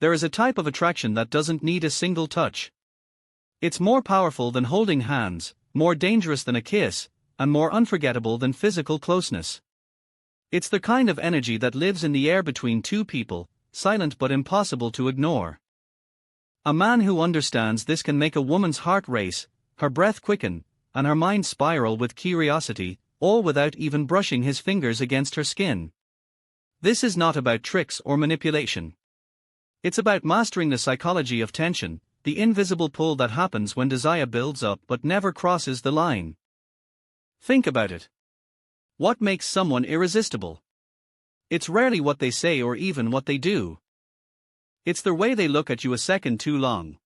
There is a type of attraction that doesn't need a single touch. It's more powerful than holding hands, more dangerous than a kiss, and more unforgettable than physical closeness. It's the kind of energy that lives in the air between two people, silent but impossible to ignore. A man who understands this can make a woman's heart race, her breath quicken, and her mind spiral with curiosity, all without even brushing his fingers against her skin. This is not about tricks or manipulation. It's about mastering the psychology of tension, the invisible pull that happens when desire builds up but never crosses the line. Think about it. What makes someone irresistible? It's rarely what they say or even what they do. It's the way they look at you a second too long.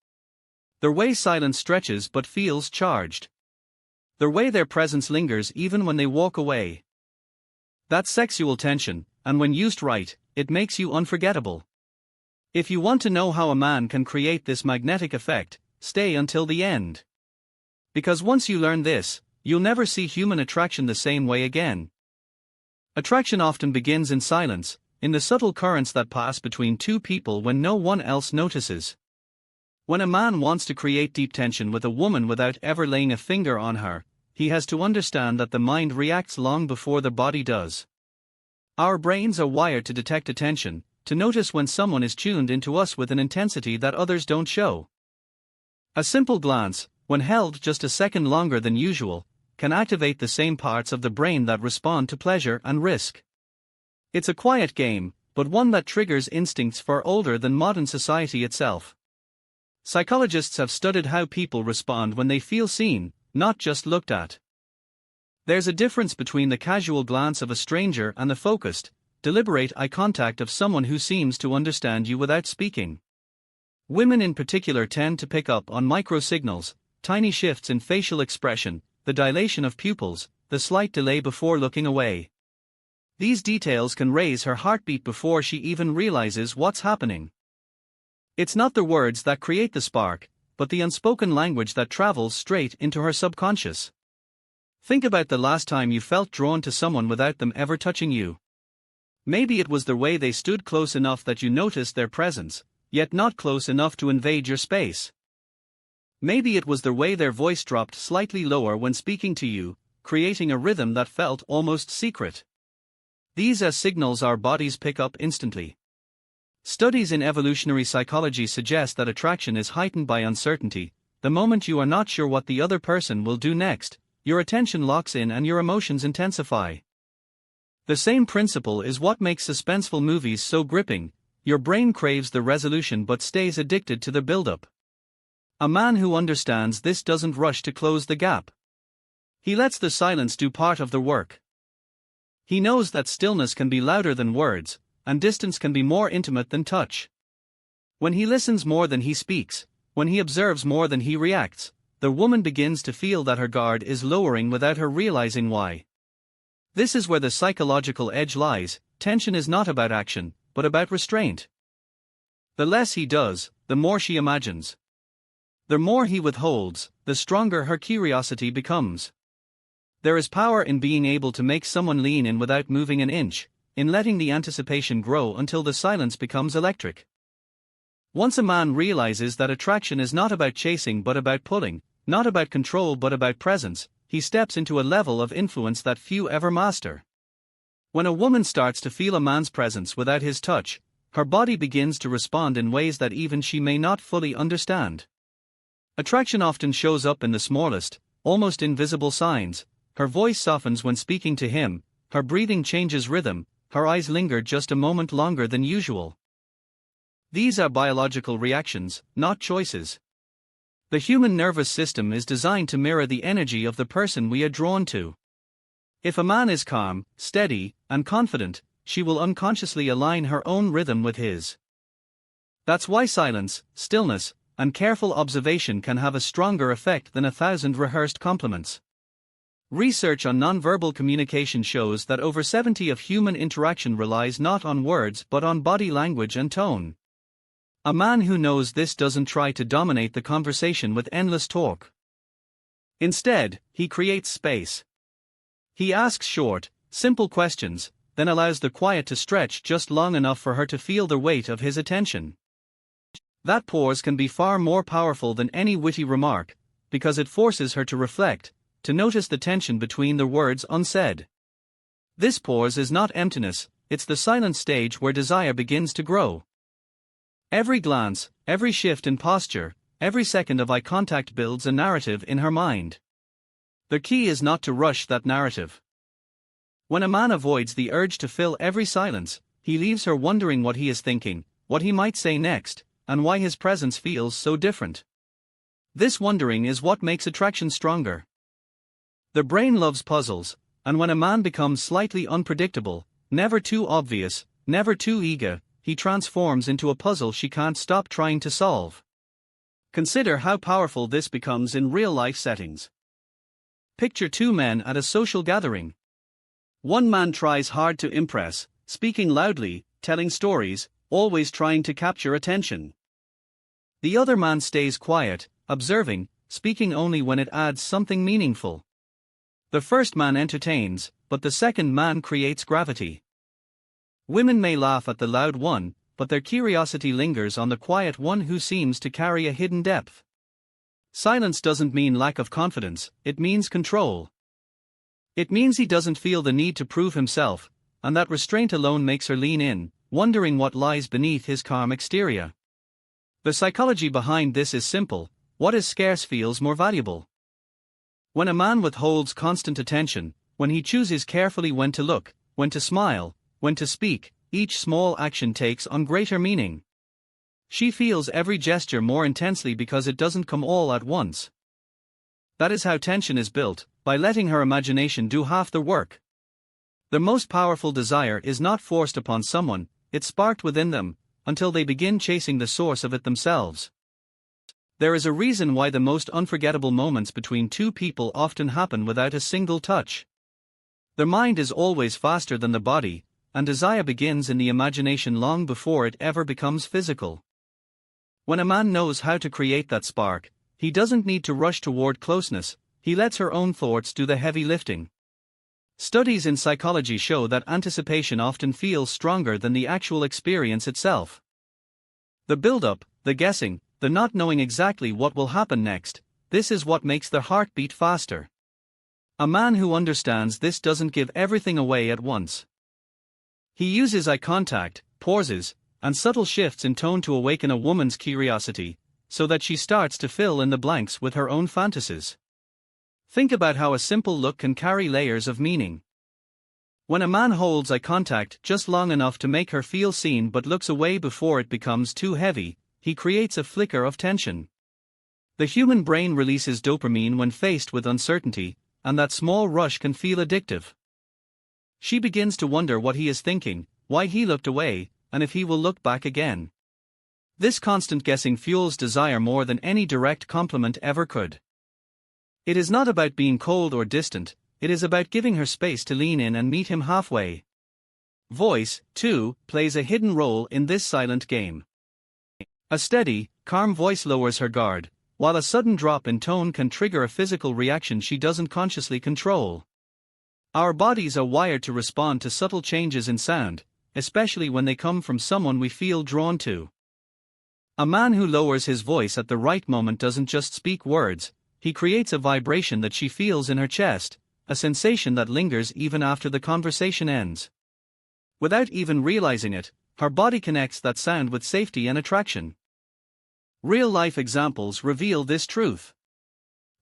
Their way silence stretches but feels charged. Their way their presence lingers even when they walk away. That's sexual tension, and when used right, it makes you unforgettable. If you want to know how a man can create this magnetic effect, stay until the end. Because once you learn this, you'll never see human attraction the same way again. Attraction often begins in silence, in the subtle currents that pass between two people when no one else notices. When a man wants to create deep tension with a woman without ever laying a finger on her, he has to understand that the mind reacts long before the body does. Our brains are wired to detect attention, to notice when someone is tuned into us with an intensity that others don't show. A simple glance, when held just a second longer than usual, can activate the same parts of the brain that respond to pleasure and risk. It's a quiet game, but one that triggers instincts far older than modern society itself. Psychologists have studied how people respond when they feel seen, not just looked at. There's a difference between the casual glance of a stranger and the focused, deliberate eye contact of someone who seems to understand you without speaking. Women in particular tend to pick up on micro-signals, tiny shifts in facial expression, the dilation of pupils, the slight delay before looking away. These details can raise her heartbeat before she even realizes what's happening. It's not the words that create the spark, but the unspoken language that travels straight into her subconscious. Think about the last time you felt drawn to someone without them ever touching you. Maybe it was the way they stood close enough that you noticed their presence, yet not close enough to invade your space. Maybe it was the way their voice dropped slightly lower when speaking to you, creating a rhythm that felt almost secret. These are signals our bodies pick up instantly. Studies in evolutionary psychology suggest that attraction is heightened by uncertainty. The moment you are not sure what the other person will do next, your attention locks in and your emotions intensify. The same principle is what makes suspenseful movies so gripping. Your brain craves the resolution but stays addicted to the build-up. A man who understands this doesn't rush to close the gap. He lets the silence do part of the work. He knows that stillness can be louder than words, and distance can be more intimate than touch. When he listens more than he speaks, when he observes more than he reacts, the woman begins to feel that her guard is lowering without her realizing why. This is where the psychological edge lies. Tension is not about action, but about restraint. The less he does, the more she imagines. The more he withholds, the stronger her curiosity becomes. There is power in being able to make someone lean in without moving an inch, in letting the anticipation grow until the silence becomes electric. Once a man realizes that attraction is not about chasing but about pulling, not about control but about presence, he steps into a level of influence that few ever master. When a woman starts to feel a man's presence without his touch, her body begins to respond in ways that even she may not fully understand. Attraction often shows up in the smallest, almost invisible signs. Her voice softens when speaking to him, her breathing changes rhythm, her eyes linger just a moment longer than usual. These are biological reactions, not choices. The human nervous system is designed to mirror the energy of the person we are drawn to. If a man is calm, steady, and confident, she will unconsciously align her own rhythm with his. That's why silence, stillness, and careful observation can have a stronger effect than 1,000 rehearsed compliments. Research on nonverbal communication shows that over 70% of human interaction relies not on words but on body language and tone. A man who knows this doesn't try to dominate the conversation with endless talk. Instead, he creates space. He asks short, simple questions, then allows the quiet to stretch just long enough for her to feel the weight of his attention. That pause can be far more powerful than any witty remark, because it forces her to reflect, to notice the tension between the words unsaid. This pause is not emptiness, it's the silent stage where desire begins to grow. Every glance, every shift in posture, every second of eye contact builds a narrative in her mind. The key is not to rush that narrative. When a man avoids the urge to fill every silence, he leaves her wondering what he is thinking, what he might say next, and why his presence feels so different. This wondering is what makes attraction stronger. The brain loves puzzles, and when a man becomes slightly unpredictable, never too obvious, never too eager, he transforms into a puzzle she can't stop trying to solve. Consider how powerful this becomes in real-life settings. Picture two men at a social gathering. One man tries hard to impress, speaking loudly, telling stories, always trying to capture attention. The other man stays quiet, observing, speaking only when it adds something meaningful. The first man entertains, but the second man creates gravity. Women may laugh at the loud one, but their curiosity lingers on the quiet one who seems to carry a hidden depth. Silence doesn't mean lack of confidence, it means control. It means he doesn't feel the need to prove himself, and that restraint alone makes her lean in, wondering what lies beneath his calm exterior. The psychology behind this is simple: what is scarce feels more valuable. When a man withholds constant attention, when he chooses carefully when to look, when to smile, when to speak, each small action takes on greater meaning. She feels every gesture more intensely because it doesn't come all at once. That is how tension is built, by letting her imagination do half the work. The most powerful desire is not forced upon someone, it's sparked within them, until they begin chasing the source of it themselves. There is a reason why the most unforgettable moments between two people often happen without a single touch. The mind is always faster than the body, and desire begins in the imagination long before it ever becomes physical. When a man knows how to create that spark, he doesn't need to rush toward closeness, he lets her own thoughts do the heavy lifting. Studies in psychology show that anticipation often feels stronger than the actual experience itself. The build-up, the guessing, the not knowing exactly what will happen next, this is what makes the heart beat faster. A man who understands this doesn't give everything away at once. He uses eye contact, pauses, and subtle shifts in tone to awaken a woman's curiosity, so that she starts to fill in the blanks with her own fantasies. Think about how a simple look can carry layers of meaning. When a man holds eye contact just long enough to make her feel seen but looks away before it becomes too heavy, he creates a flicker of tension. The human brain releases dopamine when faced with uncertainty, and that small rush can feel addictive. She begins to wonder what he is thinking, why he looked away, and if he will look back again. This constant guessing fuels desire more than any direct compliment ever could. It is not about being cold or distant, it is about giving her space to lean in and meet him halfway. Voice, too, plays a hidden role in this silent game. A steady, calm voice lowers her guard, while a sudden drop in tone can trigger a physical reaction she doesn't consciously control. Our bodies are wired to respond to subtle changes in sound, especially when they come from someone we feel drawn to. A man who lowers his voice at the right moment doesn't just speak words, he creates a vibration that she feels in her chest, a sensation that lingers even after the conversation ends. Without even realizing it, her body connects that sound with safety and attraction. Real-life examples reveal this truth.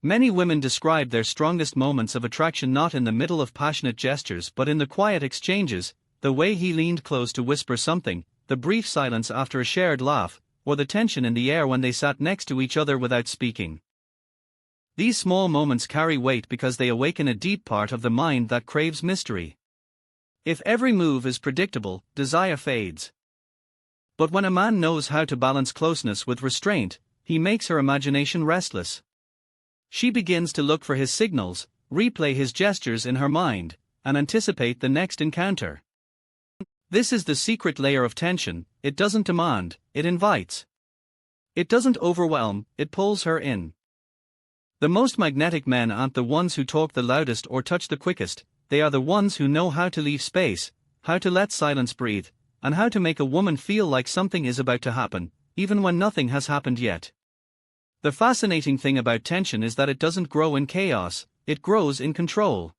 Many women describe their strongest moments of attraction not in the middle of passionate gestures but in the quiet exchanges, the way he leaned close to whisper something, the brief silence after a shared laugh, or the tension in the air when they sat next to each other without speaking. These small moments carry weight because they awaken a deep part of the mind that craves mystery. If every move is predictable, desire fades. But when a man knows how to balance closeness with restraint, he makes her imagination restless. She begins to look for his signals, replay his gestures in her mind, and anticipate the next encounter. This is the secret layer of tension: it doesn't demand, it invites. It doesn't overwhelm, it pulls her in. The most magnetic men aren't the ones who talk the loudest or touch the quickest, they are the ones who know how to leave space, how to let silence breathe, and how to make a woman feel like something is about to happen, even when nothing has happened yet. The fascinating thing about tension is that it doesn't grow in chaos, it grows in control.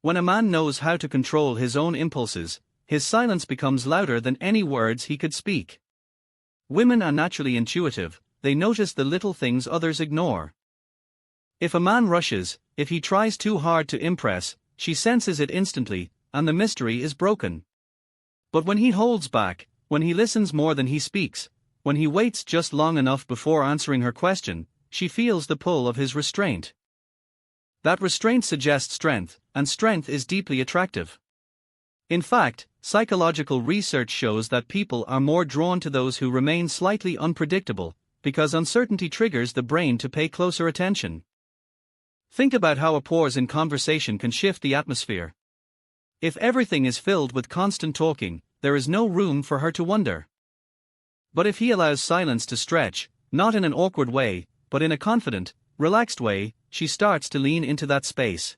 When a man knows how to control his own impulses, his silence becomes louder than any words he could speak. Women are naturally intuitive, they notice the little things others ignore. If a man rushes, if he tries too hard to impress, she senses it instantly, and the mystery is broken. But when he holds back, when he listens more than he speaks, when he waits just long enough before answering her question, she feels the pull of his restraint. That restraint suggests strength, and strength is deeply attractive. In fact, psychological research shows that people are more drawn to those who remain slightly unpredictable, because uncertainty triggers the brain to pay closer attention. Think about how a pause in conversation can shift the atmosphere. If everything is filled with constant talking, there is no room for her to wonder. But if he allows silence to stretch, not in an awkward way, but in a confident, relaxed way, she starts to lean into that space.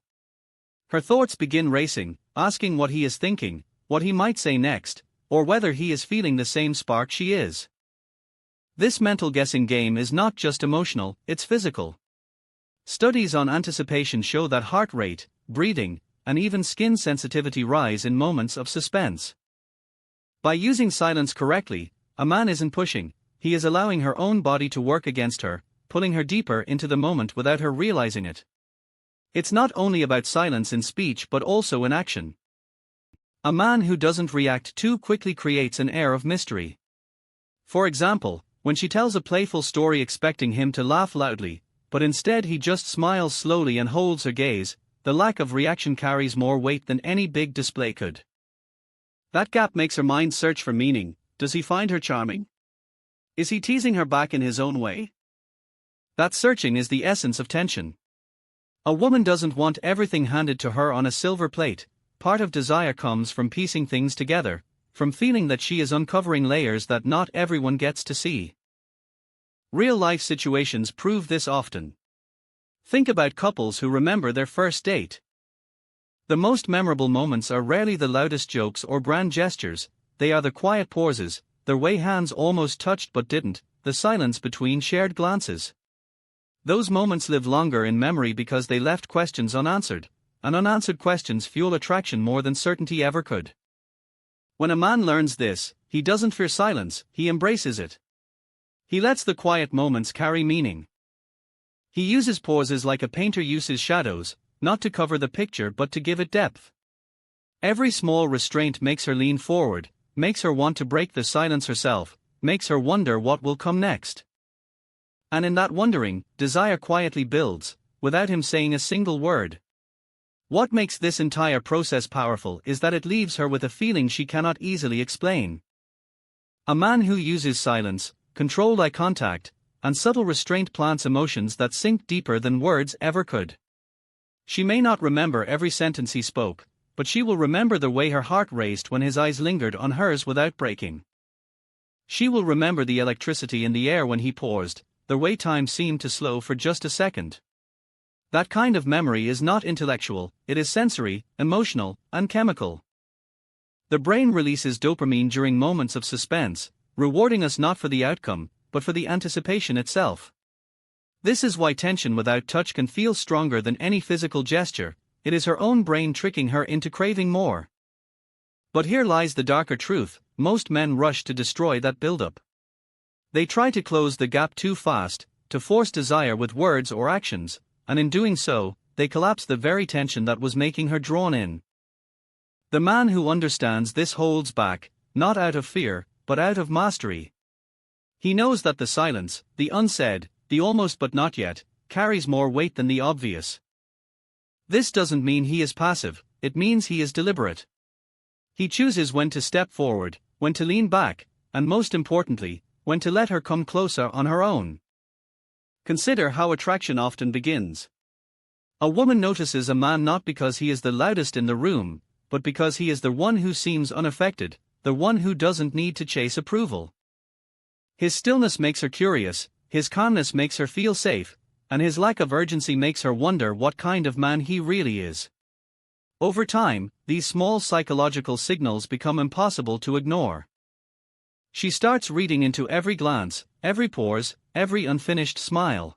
Her thoughts begin racing, asking what he is thinking, what he might say next, or whether he is feeling the same spark she is. This mental guessing game is not just emotional, it's physical. Studies on anticipation show that heart rate, breathing, and even skin sensitivity rise in moments of suspense. By using silence correctly, a man isn't pushing, he is allowing her own body to work against her, pulling her deeper into the moment without her realizing it. It's not only about silence in speech but also in action. A man who doesn't react too quickly creates an air of mystery. For example, when she tells a playful story expecting him to laugh loudly, but instead he just smiles slowly and holds her gaze, the lack of reaction carries more weight than any big display could. That gap makes her mind search for meaning. Does he find her charming? Is he teasing her back in his own way? That searching is the essence of tension. A woman doesn't want everything handed to her on a silver plate. Part of desire comes from piecing things together, from feeling that she is uncovering layers that not everyone gets to see. Real-life situations prove this often. Think about couples who remember their first date. The most memorable moments are rarely the loudest jokes or grand gestures, they are the quiet pauses, the way hands almost touched but didn't, the silence between shared glances. Those moments live longer in memory because they left questions unanswered, and unanswered questions fuel attraction more than certainty ever could. When a man learns this, he doesn't fear silence, he embraces it. He lets the quiet moments carry meaning. He uses pauses like a painter uses shadows, not to cover the picture but to give it depth. Every small restraint makes her lean forward, makes her want to break the silence herself, makes her wonder what will come next. And in that wondering, desire quietly builds, without him saying a single word. What makes this entire process powerful is that it leaves her with a feeling she cannot easily explain. A man who uses silence, controlled eye contact, and subtle restraint plants emotions that sink deeper than words ever could. She may not remember every sentence he spoke, but she will remember the way her heart raced when his eyes lingered on hers without breaking. She will remember the electricity in the air when he paused, the way time seemed to slow for just a second. That kind of memory is not intellectual, it is sensory, emotional, and chemical. The brain releases dopamine during moments of suspense, rewarding us not for the outcome, but for the anticipation itself. This is why tension without touch can feel stronger than any physical gesture. It is her own brain tricking her into craving more. But here lies the darker truth, most men rush to destroy that buildup. They try to close the gap too fast, to force desire with words or actions, and in doing so, they collapse the very tension that was making her drawn in. The man who understands this holds back, not out of fear, but out of mastery. He knows that the silence, the unsaid, the almost but not yet, carries more weight than the obvious. This doesn't mean he is passive, it means he is deliberate. He chooses when to step forward, when to lean back, and most importantly, when to let her come closer on her own. Consider how attraction often begins. A woman notices a man not because he is the loudest in the room, but because he is the one who seems unaffected, the one who doesn't need to chase approval. His stillness makes her curious, his calmness makes her feel safe, and his lack of urgency makes her wonder what kind of man he really is. Over time, these small psychological signals become impossible to ignore. She starts reading into every glance, every pause, every unfinished smile.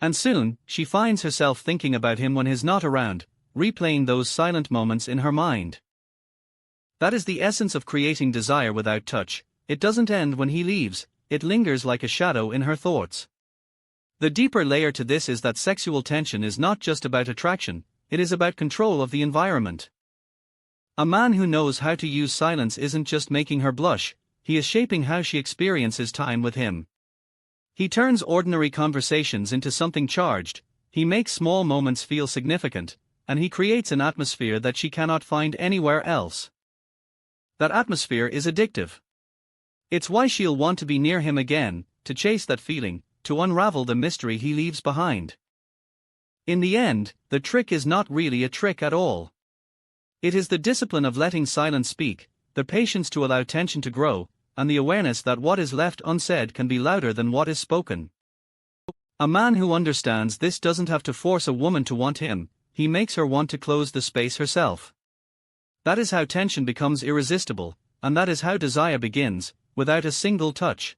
And soon, she finds herself thinking about him when he's not around, replaying those silent moments in her mind. That is the essence of creating desire without touch. It doesn't end when he leaves, it lingers like a shadow in her thoughts. The deeper layer to this is that sexual tension is not just about attraction, it is about control of the environment. A man who knows how to use silence isn't just making her blush, he is shaping how she experiences time with him. He turns ordinary conversations into something charged, he makes small moments feel significant, and he creates an atmosphere that she cannot find anywhere else. That atmosphere is addictive. It's why she'll want to be near him again, to chase that feeling, to unravel the mystery he leaves behind. In the end, the trick is not really a trick at all. It is the discipline of letting silence speak, the patience to allow tension to grow, and the awareness that what is left unsaid can be louder than what is spoken. A man who understands this doesn't have to force a woman to want him, he makes her want to close the space herself. That is how tension becomes irresistible, and that is how desire begins, without a single touch.